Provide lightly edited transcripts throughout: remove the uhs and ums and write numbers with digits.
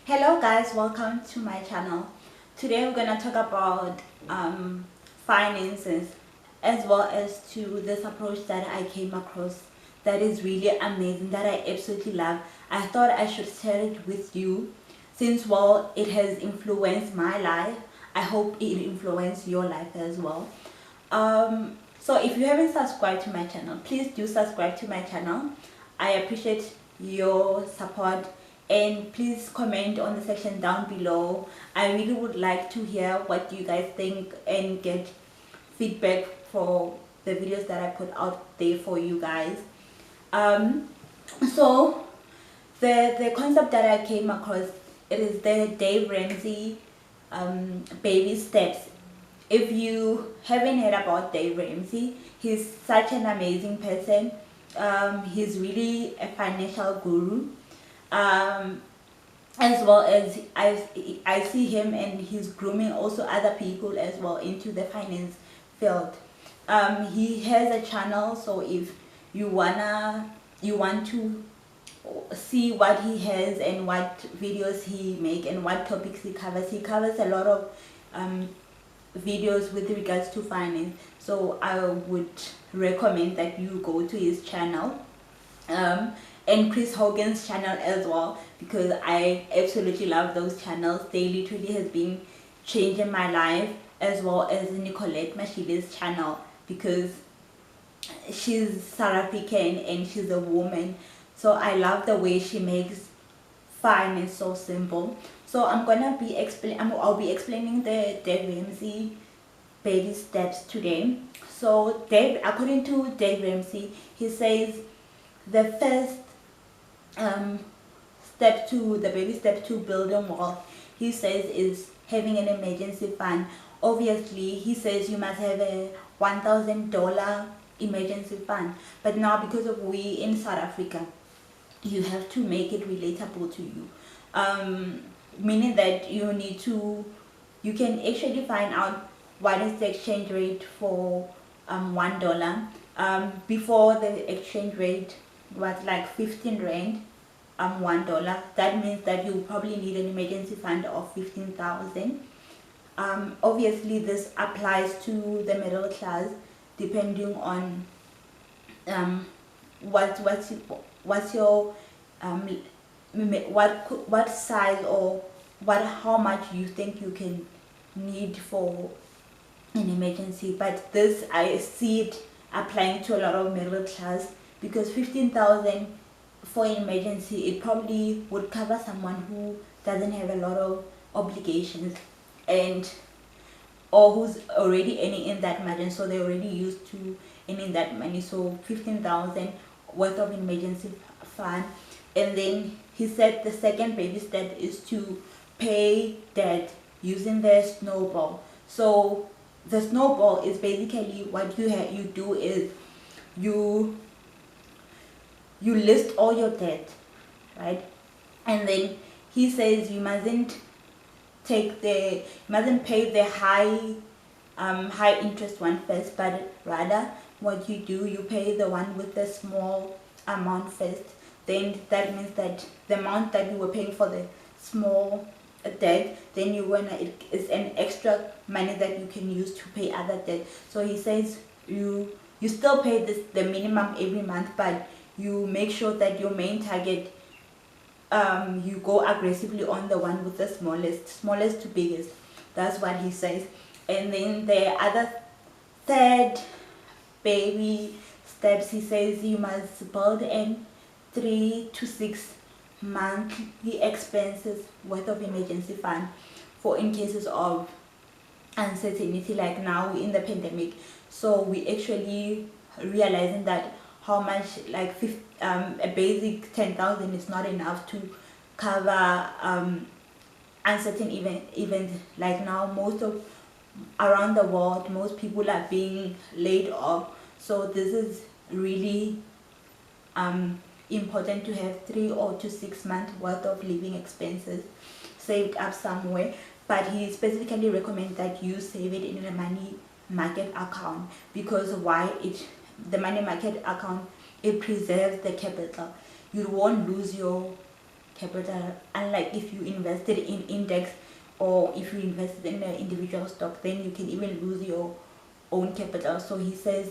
Hello guys, welcome to my channel. Today we're gonna talk about finances, as well as to this approach that I came across that is really amazing, that I absolutely love. I thought I should share it with you since, well, it has influenced my life. I hope it influenced your life as well. So if you haven't subscribed to my channel, please do subscribe to my channel. I appreciate your support, and please comment on the section down below. I really would like to hear what you guys think and get feedback for the videos that I put out there for you guys. So the concept that I came across, it is the Dave Ramsey baby steps. If you haven't heard about Dave Ramsey, he's such an amazing person. He's really a financial guru. As well as I see him, and he's grooming also other people as well into the finance field. He has a channel, so if you want to see what he has and what videos he make and what topics he covers a lot of videos with regards to finance. So I would recommend that you go to his channel, and Chris Hogan's channel as well, because I absolutely love those channels. They literally has been changing my life, as well as Nicolette Mashile's channel, because she's South African and she's a woman, so I love the way she makes finance so simple. So I'll be explaining the Dave Ramsey baby steps today. So according to Dave Ramsey, he says the first baby step to building wealth, he says, is having an emergency fund. Obviously, he says you must have a $1,000 emergency fund, but now because of we in South Africa, you have to make it relatable to you, meaning that you can actually find out what is the exchange rate for $1. Before, the exchange rate was like 15 rand, $1. That means that you probably need an emergency fund of 15,000. Obviously this applies to the middle class, depending on what's your what size, or how much you think you can need for an emergency. But this, I see it applying to a lot of middle class, because 15,000 for an emergency, it probably would cover someone who doesn't have a lot of obligations, or who's already earning in that margin, so they're already used to earning that money. So 15,000 worth of emergency fund. And then he said the second baby step is to pay debt using the snowball. So the snowball is basically what you do is you list all your debt, right? And then he says you mustn't pay the high interest one first, but rather what you do, you pay the one with the small amount first. Then that means that the amount that you were paying for the small debt, then it's an extra money that you can use to pay other debt. So he says you still pay the minimum every month, but you make sure that your main target, you go aggressively on the one with the smallest to biggest. That's what he says. And then the other third baby steps, he says you must build in 3 to 6 monthly expenses worth of emergency fund, for in cases of uncertainty, like now in the pandemic. So we actually realizing that how much, like a basic 10,000 is not enough to cover uncertain events. Like now, around the world, most people are being laid off. So this is really important to have 3 to 6 months worth of living expenses saved up somewhere. But he specifically recommends that you save it in a money market account, because the money market account, it preserves the capital. You won't lose your capital, unlike if you invested in index or if you invested in an individual stock, then you can even lose your own capital. So he says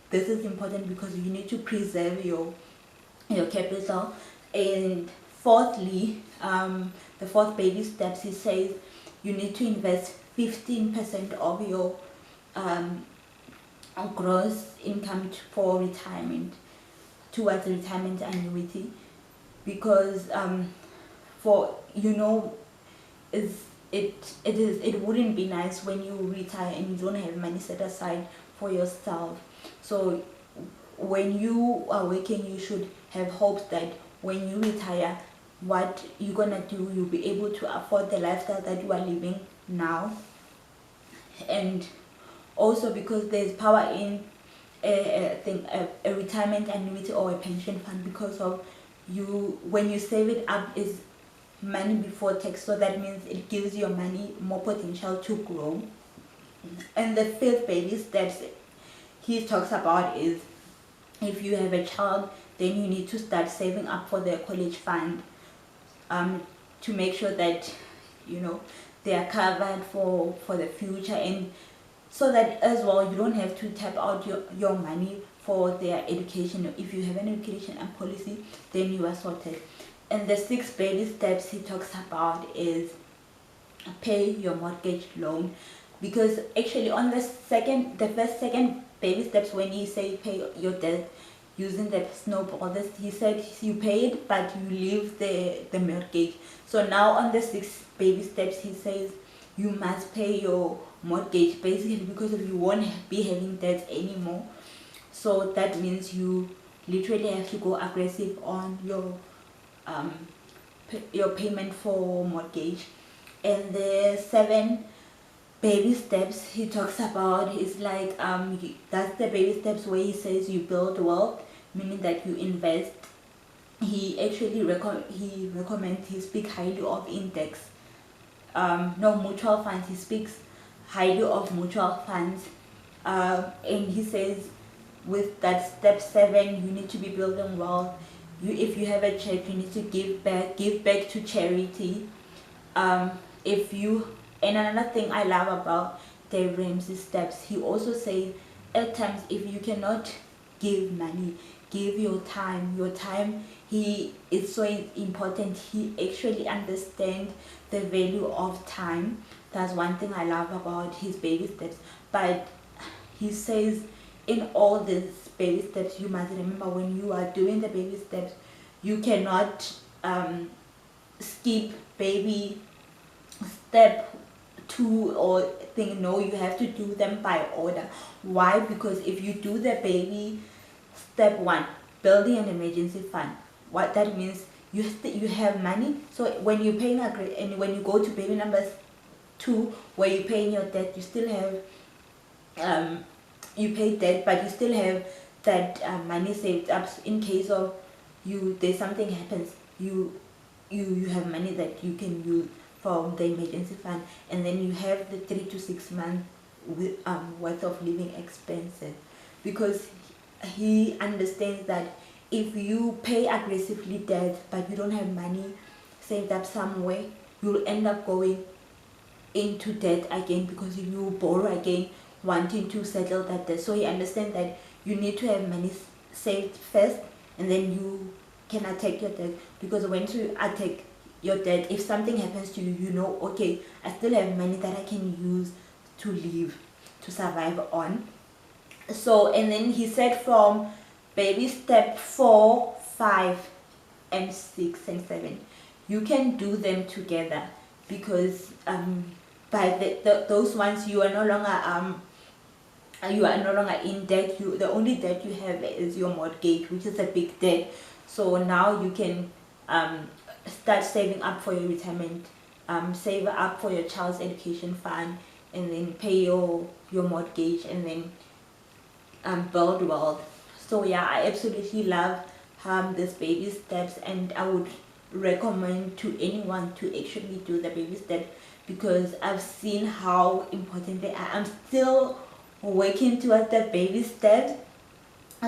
this is important because you need to preserve your capital. And fourthly, the fourth baby steps, he says you need to invest 15% of your gross income for retirement, towards retirement annuity, because for it wouldn't be nice when you retire and you don't have money set aside for yourself. So when you are working, you should have hopes that when you retire, what you're gonna do, you'll be able to afford the lifestyle that you are living now. And also because there's power in a retirement annuity or a pension fund, because of when you save it up is money before tax, so that means it gives your money more potential to grow. And the fifth baby steps he talks about is, if you have a child, then you need to start saving up for their college fund, to make sure that they are covered for the future, and so that as well you don't have to tap out your money for their education. If you have an education and policy, then you are sorted. And the sixth baby steps he talks about is pay your mortgage loan, because actually on the second baby steps, when he say pay your debt using the snowball, he said you pay it but you leave the mortgage. So now on the sixth baby steps, he says you must pay your mortgage, basically because you won't be having debt anymore. So that means you literally have to go aggressive on your payment for mortgage. And the seven baby steps he talks about is like that's the baby steps where he says you build wealth, meaning that you invest. He actually recommends, he speaks highly of index, mutual funds. He speaks highly of mutual funds, and he says with that step 7, you need to be building wealth. If you have a church, you need to give back to charity. And another thing I love about Dave Ramsey's steps, he also says at times if you cannot give money, give your time. Your time is so important. He actually understands the value of time. That's one thing I love about his baby steps. But he says in all these baby steps, you must remember when you are doing the baby steps, you cannot skip baby step 2 or thing. No, you have to do them by order. Why? Because if you do the baby step 1, building an emergency fund, what that means, you have money. So when you're paying and when you go to baby number 2, where you're paying your debt, you still have you pay debt, but you still have that money saved up in case of there's something happens. You have money that you can use from the emergency fund, and then you have the 3 to 6 months worth of living expenses, because he understands that if you pay aggressively debt but you don't have money saved up somewhere, you'll end up going into debt again, because you borrow again wanting to settle that debt. So he understands that you need to have money saved first, and then you can attack your debt, because once you attack your debt, if something happens to you, okay, I still have money that I can use to live, to survive on. So, and then he said from baby step 4, 5 and 6 and 7, you can do them together, because by those ones you are no longer in debt. The only debt you have is your mortgage, which is a big debt. So now you can start saving up for your retirement, save up for your child's education fund, and then pay your mortgage, and then build wealth. So yeah, I absolutely love this baby steps, and I would recommend to anyone to actually do the baby steps, because I've seen how important they are. I'm still working towards the baby steps,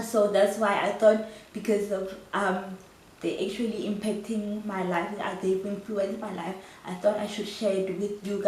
so that's why I thought, because of they're actually impacting my life, they've influenced my life. I thought I should share it with you guys.